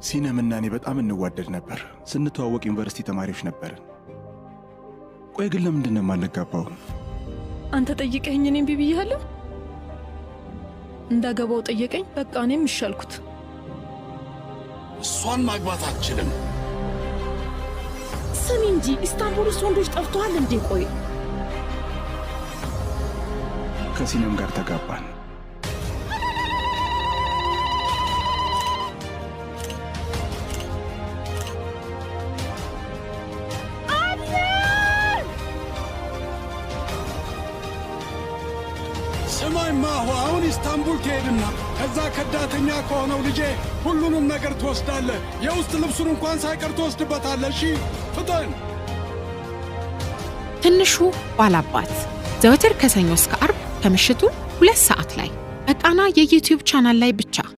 ሲነምና እኔ በጣም እንዋደድ ነበር። ስንተዋወቅ ዩኒቨርሲቲ ተማሪዎች ነበርን። ቆይ ግን ለምንድን ነው የማንጋባው? አንተ ጠይቀኝ እኔም ቢብያለሁ። እንዳገባው ጠየቀኝ። በቃ እኔም ይሻልኩት። እሷን ማግባት አትችልም። ስሚ እንጂ ኢስታንቡል ውስጥ ወንዶች ጠፍተዋል እንዴ? ቆይ ከሲነም ጋር ተጋባን። ስማኝ ማሁ፣ አሁን ኢስታንቡል ትሄድና ከዛ ከዳተኛ ከሆነው ልጄ ሁሉንም ነገር ትወስዳለህ። የውስጥ ልብሱን እንኳን ሳይቀር ትወስድበታለህ። እሺ ፍጠን። ትንሹ ባላባት ዘወትር ከሰኞ እስከ አርብ ከምሽቱ 2 ሰዓት ላይ በቃና የዩቲዩብ ቻናል ላይ ብቻ።